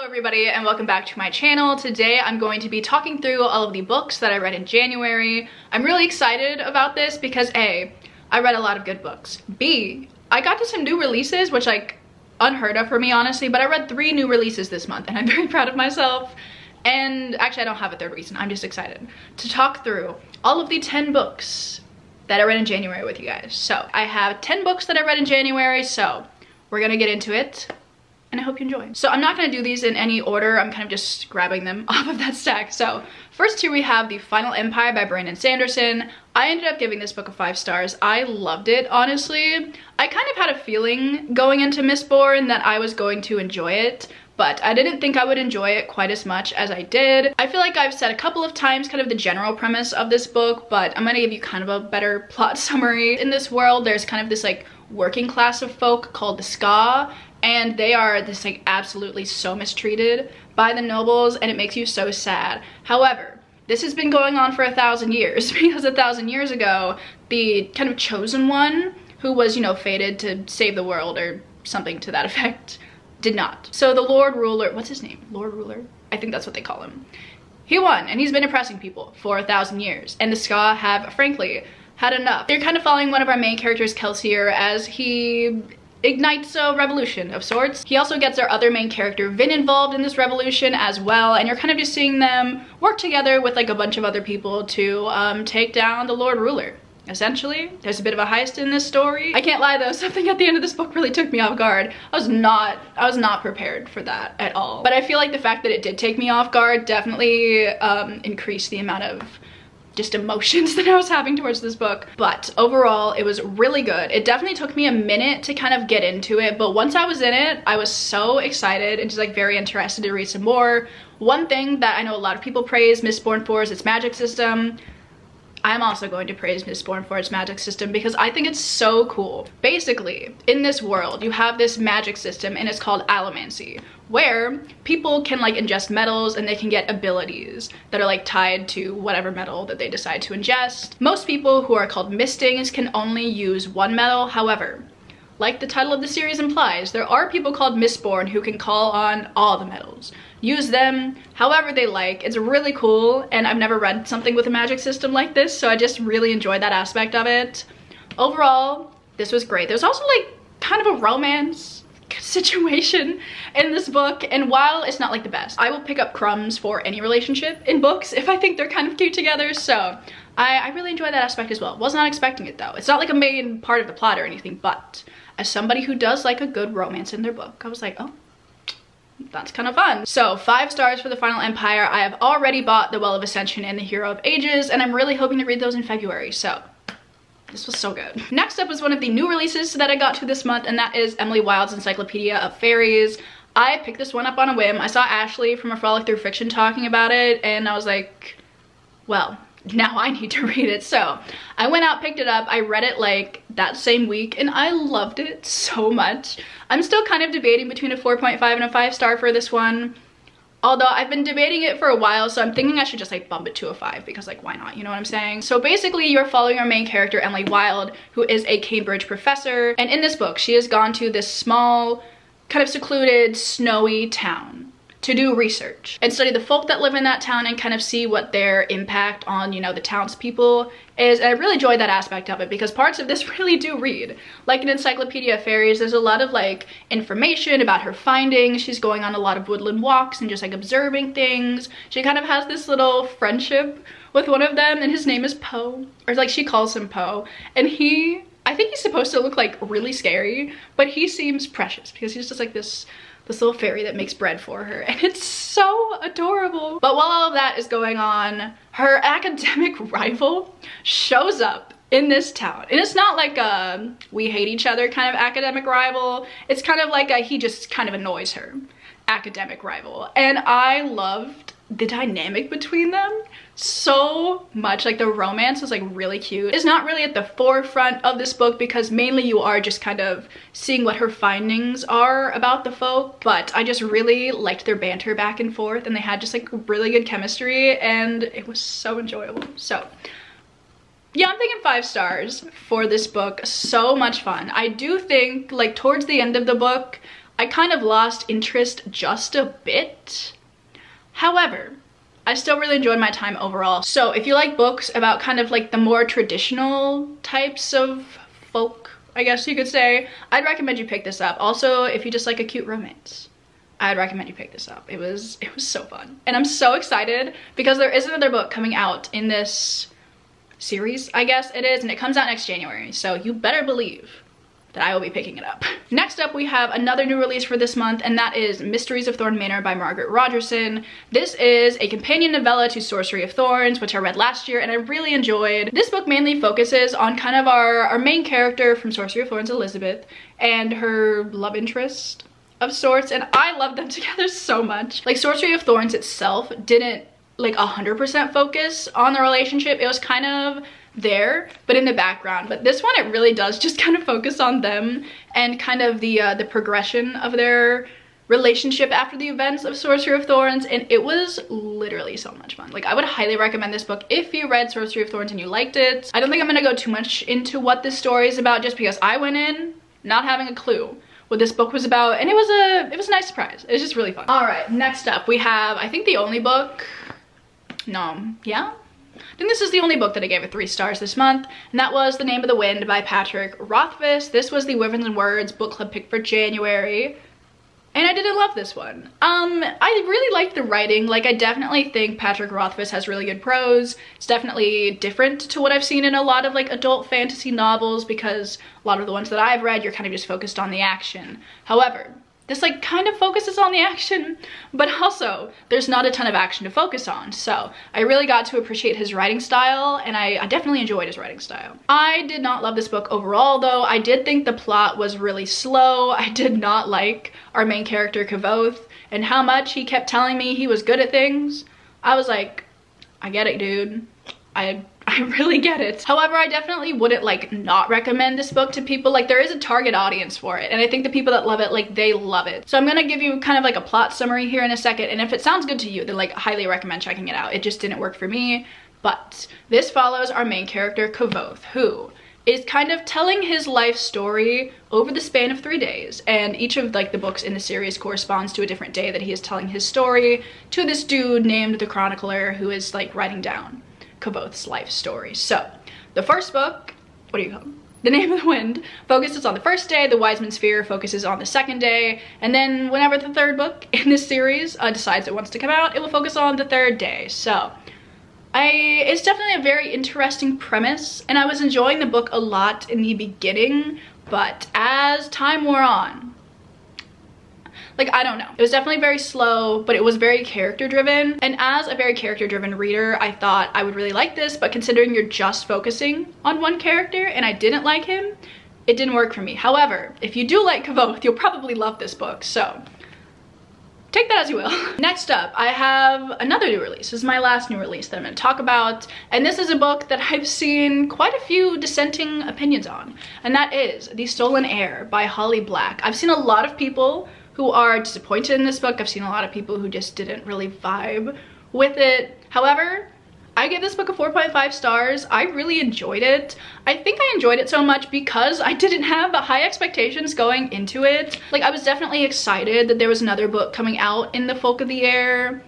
Hello everybody and welcome back to my channel. Today I'm going to be talking through all of the books that I read in January. I'm really excited about this because A, I read a lot of good books. B, I got to some new releases, which like unheard of for me honestly, but I read 3 new releases this month and I'm very proud of myself. And actually I don't have a third reason, I'm just excited to talk through all of the 10 books that I read in January with you guys. So I have 10 books that I read in January, so we're gonna get into it. And I hope you enjoy. So I'm not gonna do these in any order, I'm kind of just grabbing them off of that stack. So first here we have The Final Empire by Brandon Sanderson. I ended up giving this book a 5 stars. I loved it, honestly. I kind of had a feeling going into Mistborn that I was going to enjoy it, but I didn't think I would enjoy it quite as much as I did. I feel like I've said a couple of times kind of the general premise of this book, but I'm gonna give you kind of a better plot summary. In this world, there's kind of this like working class of folk called the Ska, and they are this like absolutely so mistreated by the nobles, and it makes you so sad. However, this has been going on for 1,000 years because 1,000 years ago, the kind of chosen one who was, you know, fated to save the world or something to that effect, did not. So the Lord Ruler, what's his name? Lord Ruler? I think that's what they call him. He won, and he's been oppressing people for 1,000 years. And the Ska have, frankly, had enough. You're kind of following one of our main characters, Kelsier, as he ignites a revolution of sorts. He also gets our other main character, Vin, involved in this revolution as well, and you're kind of just seeing them work together with like a bunch of other people to take down the Lord Ruler. Essentially, there's a bit of a heist in this story. I can't lie though, something at the end of this book really took me off guard. I was not prepared for that at all. But I feel like the fact that it did take me off guard definitely increased the amount of just emotions that I was having towards this book. But overall, it was really good. It definitely took me a minute to kind of get into it, but once I was in it, I was so excited and just like very interested to read some more. One thing that I know a lot of people praise Mistborn for is its magic system. I'm also going to praise Mistborn for its magic system because I think it's so cool. Basically, in this world, you have this magic system and it's called allomancy, where people can like ingest metals and they can get abilities that are like tied to whatever metal that they decide to ingest. Most people who are called mistings can only use one metal. However, like the title of the series implies, there are people called Mistborn who can call on all the metals, use them however they like. It's really cool, and I've never read something with a magic system like this, so I just really enjoyed that aspect of it. Overall, this was great. There's also like kind of a romance situation in this book, and while it's not like the best, I will pick up crumbs for any relationship in books if I think they're kind of cute together, so I really enjoyed that aspect as well. Was not expecting it though. It's not like a main part of the plot or anything, but as somebody who does like a good romance in their book, I was like, oh, that's kind of fun. So 5 stars for The Final Empire. I have already bought The Well of Ascension and The Hero of Ages, and I'm really hoping to read those in February, so this was so good. Next up was one of the new releases that I got to this month, and that is Emily Wilde's Encyclopedia of Fairies. I picked this one up on a whim. I saw Ashley from A Frolic Through Fiction talking about it, and I was like, well, now I need to read it. So I went out, picked it up, I read it like that same week, and I loved it so much. I'm still kind of debating between a 4.5 and a 5 star for this one, although I've been debating it for a while, so I'm thinking I should just like bump it to a 5 because like why not, you know what I'm saying? So basically you're following our main character, Emily Wilde, who is a Cambridge professor, and in this book she has gone to this small, kind of secluded, snowy town to do research and study the folk that live in that town and kind of see what their impact on, you know, the townspeople is. And I really enjoyed that aspect of it because parts of this really do read. Like in Encyclopedia of Fairies, there's a lot of like information about her findings. She's going on a lot of woodland walks and just like observing things. She kind of has this little friendship with one of them, and his name is Poe, or like she calls him Poe, and I think he's supposed to look like really scary, but he seems precious because he's just like this little fairy that makes bread for her, and it's so adorable. But while all of that is going on, her academic rival shows up in this town, and it's not like a we hate each other kind of academic rival. It's kind of like a he just kind of annoys her academic rival, and I loved the dynamic between them so much. Like the romance was like really cute. It's not really at the forefront of this book because mainly you are just kind of seeing what her findings are about the folk, but I just really liked their banter back and forth, and they had just like really good chemistry, and it was so enjoyable. So yeah, I'm thinking 5 stars for this book. So much fun. I do think like towards the end of the book, I kind of lost interest just a bit. However, I still really enjoyed my time overall. So if you like books about kind of like the more traditional types of folk, I guess you could say, I'd recommend you pick this up. Also, if you just like a cute romance, I'd recommend you pick this up. It was so fun. And I'm so excited because there is another book coming out in this series, I guess it is, and it comes out next January. So you better believe that I will be picking it up. Next up, we have another new release for this month, and that is Mysteries of Thorn Manor by Margaret Rogerson. This is a companion novella to Sorcery of Thorns, which I read last year and I really enjoyed. This book mainly focuses on kind of our main character from Sorcery of Thorns, Elizabeth, and her love interest of sorts, and I love them together so much. Like, Sorcery of Thorns itself didn't like 100% focus on the relationship. It was kind of there but in the background, but this one, it really does just kind of focus on them and kind of the progression of their relationship after the events of Sorcery of Thorns, and it was literally so much fun. Like, I would highly recommend this book if you read Sorcery of Thorns and you liked it. I don't think I'm gonna go too much into what this story is about, just because I went in not having a clue what this book was about, and it was a nice surprise. It was just really fun. All right, next up we have, I think, the only book, I think this is the only book that I gave it 3 stars this month, and that was The Name of the Wind by Patrick Rothfuss. This was the Wyverns and Words book club pick for January, and I didn't love this one. I really liked the writing. Like, I definitely think Patrick Rothfuss has really good prose. It's definitely different to what I've seen in a lot of like adult fantasy novels, because a lot of the ones that I've read, you're kind of just focused on the action. However, this like kind of focuses on the action, but also there's not a ton of action to focus on. So I really got to appreciate his writing style, and I definitely enjoyed his writing style. I did not love this book overall though. I did think the plot was really slow. I did not like our main character Kavoth and how much he kept telling me he was good at things. I was like, I get it, dude. I really get it. However, I definitely wouldn't like not recommend this book to people. Like, there is a target audience for it, and I think the people that love it, like, they love it. So I'm gonna give you kind of like a plot summary here in a second, and if it sounds good to you, then like highly recommend checking it out. It just didn't work for me. But this follows our main character Kavoth, who is kind of telling his life story over the span of 3 days, and each of like the books in the series corresponds to a different day that he is telling his story to this dude named the Chronicler, who is like writing down Kavoth's life story. So the first book, what do you call it? The Name of the Wind, focuses on the first day. The Wiseman Sphere focuses on the second day, and then whenever the third book in this series decides it wants to come out, it will focus on the third day. So it's definitely a very interesting premise, and I was enjoying the book a lot in the beginning, but as time wore on, like, I don't know. It was definitely very slow, but it was very character driven. And as a very character driven reader, I thought I would really like this, but considering you're just focusing on one character and I didn't like him, it didn't work for me. However, if you do like Kavoth, you'll probably love this book, so take that as you will. Next up, I have another new release. This is my last new release that I'm gonna talk about, and this is a book that I've seen quite a few dissenting opinions on, and that is The Stolen Heir by Holly Black. I've seen a lot of people who are disappointed in this book. I've seen a lot of people who just didn't really vibe with it. However, I give this book a 4.5 stars. I really enjoyed it. I think I enjoyed it so much because I didn't have high expectations going into it. Like, I was definitely excited that there was another book coming out in the Folk of the Air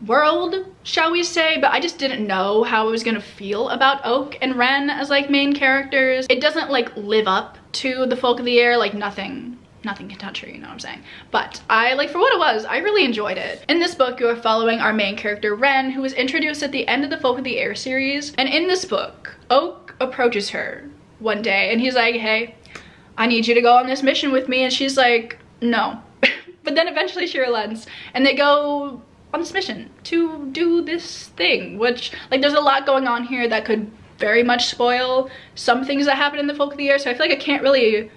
world, shall we say, but I just didn't know how I was gonna feel about Oak and Ren as like main characters. It doesn't like live up to the Folk of the Air, like nothing can touch her, you know what I'm saying? But I, like, for what it was, I really enjoyed it. In this book, you are following our main character, Ren, who was introduced at the end of the Folk of the Air series. And in this book, Oak approaches her one day and he's like, hey, I need you to go on this mission with me. And she's like, no. But then eventually she relents and they go on this mission to do this thing, which, like, there's a lot going on here that could very much spoil some things that happen in the Folk of the Air. So I feel like I can't really,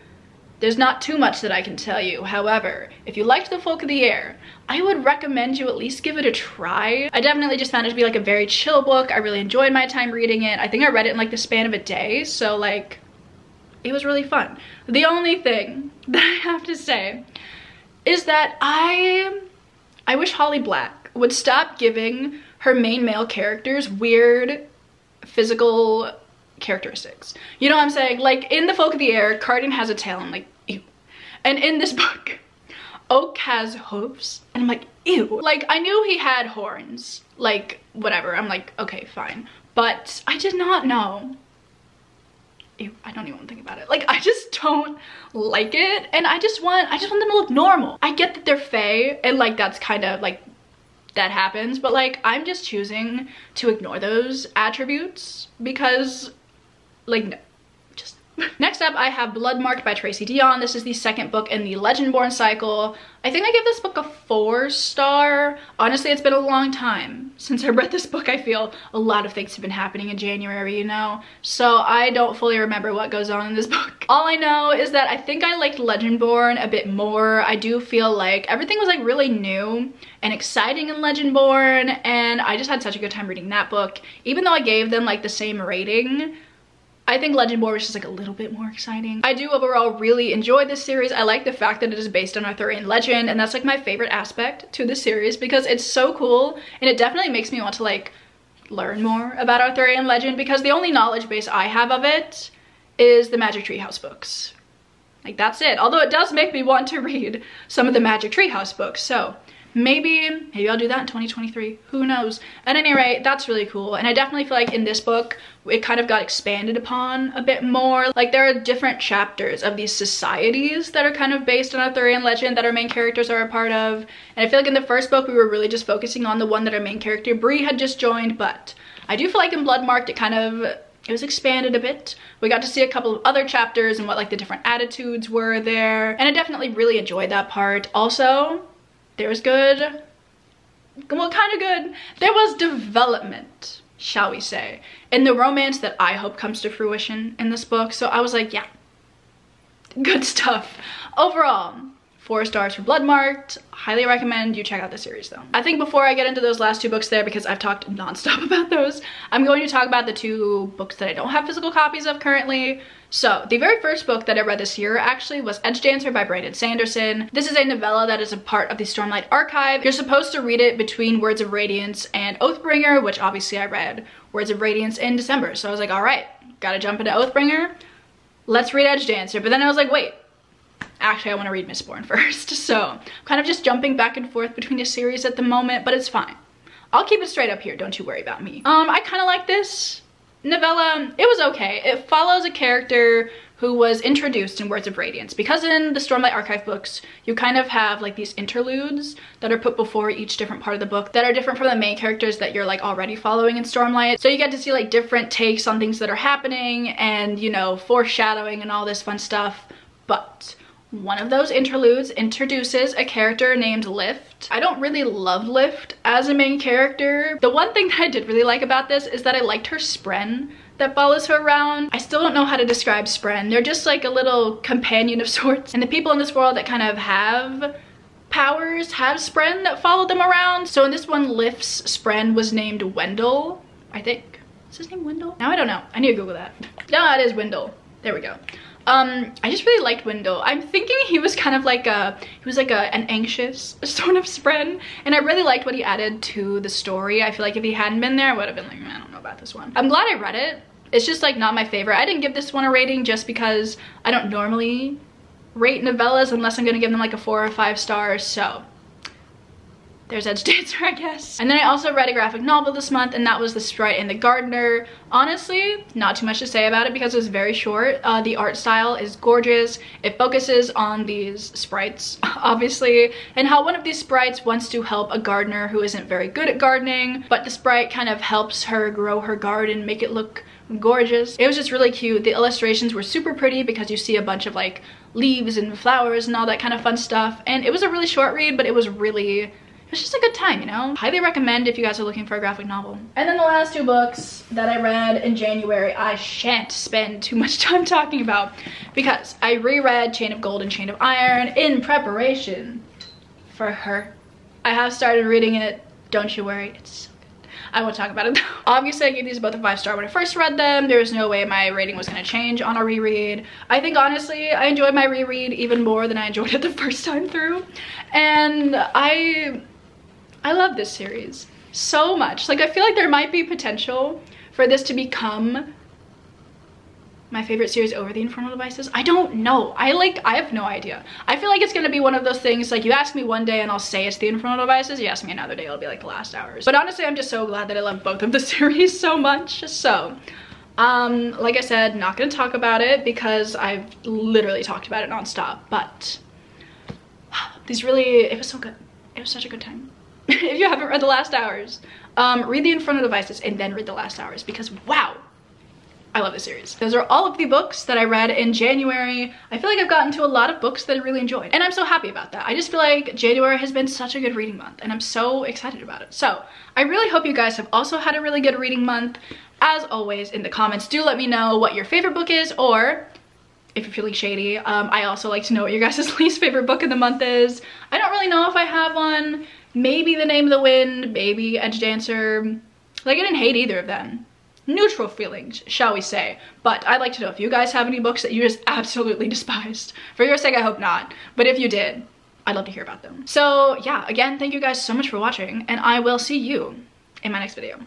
there's not too much that I can tell you. However, if you liked the Folk of the Air, I would recommend you at least give it a try. I definitely just found it to be like a very chill book. I really enjoyed my time reading it. I think I read it in like the span of a day, so like, it was really fun. The only thing that I have to say is that I wish Holly Black would stop giving her main male characters weird physical characteristics. You know what I'm saying? Like, in the Folk of the Air, Cardin has a tail. I'm like, ew. And in this book, oak has hooves. And I'm like, ew. Like, I knew he had horns. Like, whatever. I'm like, okay, fine. But I did not know. Ew, I don't even want to think about it. Like, I just don't like it. And I just want them to look normal. I get that they're fae, and like, that's kind of like, that happens. But like, I'm just choosing to ignore those attributes because, like, no. Next up, I have Bloodmarked by Tracy Deonn. This is the second book in the Legendborn cycle. I think I give this book a 4-star. Honestly, it's been a long time since I read this book. I feel a lot of things have been happening in January, you know? So I don't fully remember what goes on in this book. All I know is that I think I liked Legendborn a bit more. I do feel like everything was like really new and exciting in Legendborn, and I just had such a good time reading that book. Even though I gave them like the same rating, I think Legendborn was just like a little bit more exciting. I do overall really enjoy this series. I like the fact that it is based on Arthurian legend, and that's like my favorite aspect to the series because it's so cool, and it definitely makes me want to like learn more about Arthurian legend because the only knowledge base I have of it is the Magic Tree House books. Like, that's it. Although it does make me want to read some of the Magic Tree House books, so maybe I'll do that in 2023. Who knows? At any rate, that's really cool. And I definitely feel like in this book, it kind of got expanded upon a bit more. Like, there are different chapters of these societies that are kind of based on Arthurian legend that our main characters are a part of. And I feel like in the first book, we were really just focusing on the one that our main character, Bree, had just joined. But I do feel like in Bloodmarked, it was expanded a bit. We got to see a couple of other chapters and what like the different attitudes were there. And I definitely really enjoyed that part. Also, there was good, well, kind of good. There was development, shall we say, in the romance that I hope comes to fruition in this book. So I was like, yeah, good stuff. Overall, 4 stars for Bloodmarked. Highly recommend you check out the series though. I think before I get into those last 2 books there, because I've talked nonstop about those, I'm going to talk about the 2 books that I don't have physical copies of currently. So the very first book that I read this year actually was Edge Dancer by Brandon Sanderson. This is a novella that is a part of the Stormlight Archive. You're supposed to read it between Words of Radiance and Oathbringer, which obviously I read Words of Radiance in December. So I was like, all right, gotta jump into Oathbringer. Let's read Edge Dancer. But then I was like, wait, actually I want to read Mistborn first. So I'm kind of just jumping back and forth between the series at the moment, but it's fine. I'll keep it straight up here, don't you worry about me. I kind of like this novella. It was okay. It follows a character who was introduced in Words of Radiance, because in the Stormlight Archive books you kind of have like these interludes that are put before each different part of the book that are different from the main characters that you're like already following in Stormlight. So you get to see like different takes on things that are happening and, you know, foreshadowing and all this fun stuff. But one of those interludes introduces a character named Lift. I don't really love Lift as a main character. The one thing that I did really like about this is that I liked her spren that follows her around. I still don't know how to describe spren. They're just like a little companion of sorts. And the people in this world that kind of have powers have spren that follow them around. So in this one, Lift's spren was named Wendell, I think. Is his name Wendell? Now I don't know. I need to Google that. Yeah, it is Wendell. There we go. I just really liked Wendell. I'm thinking he was kind of like an anxious sort of spren, and I really liked what he added to the story. I feel like if he hadn't been there, I would have been like, I don't know about this one. I'm glad I read it. It's just like not my favorite. I didn't give this one a rating just because I don't normally rate novellas unless I'm gonna give them like a 4 or 5 stars, so there's Edge Dancer, I guess. And then I also read a graphic novel this month, and that was The Sprite and the Gardener. Honestly, not too much to say about it because it was very short. The art style is gorgeous. It focuses on these sprites, obviously, and how one of these sprites wants to help a gardener who isn't very good at gardening, but the sprite kind of helps her grow her garden, make it look gorgeous. It was just really cute. The illustrations were super pretty because you see a bunch of like leaves and flowers and all that kind of fun stuff. And it was a really short read, but it was just a good time, you know? Highly recommend if you guys are looking for a graphic novel. And then the last 2 books that I read in January, I shan't spend too much time talking about because I reread Chain of Gold and Chain of Iron in preparation for her. I have started reading it, don't you worry, it's so good. I won't talk about it though. Obviously, I gave these both a 5-star when I first read them. There was no way my rating was gonna change on a reread. I think honestly, I enjoyed my reread even more than I enjoyed it the first time through. And I love this series so much. Like, I feel like there might be potential for this to become My favorite series over the Infernal Devices? I don't know. I have no idea. I feel like it's gonna be one of those things, like you ask me one day and I'll say it's the Infernal Devices. You ask me another day, it'll be like the Last Hours. But honestly, I'm just so glad that I love both of the series so much. So, like I said, not gonna talk about it because I've literally talked about it nonstop. But it was so good. It was such a good time. If you haven't read The Last Hours, read the Infernal Devices and then read The Last Hours because wow. I love this series. Those are all of the books that I read in January. I feel like I've gotten to a lot of books that I really enjoyed, and I'm so happy about that. I just feel like January has been such a good reading month, and I'm so excited about it. So I really hope you guys have also had a really good reading month. As always, in the comments, do let me know what your favorite book is, or if you're feeling shady, I also like to know what your guys' least favorite book of the month is. I don't really know if I have one. Maybe The Name of the Wind, maybe Edge Dancer. Like, I didn't hate either of them. Neutral feelings, shall we say. But I'd like to know if you guys have any books that you just absolutely despised. For your sake, I hope not. But if you did, I'd love to hear about them. So yeah, again, thank you guys so much for watching, and I will see you in my next video.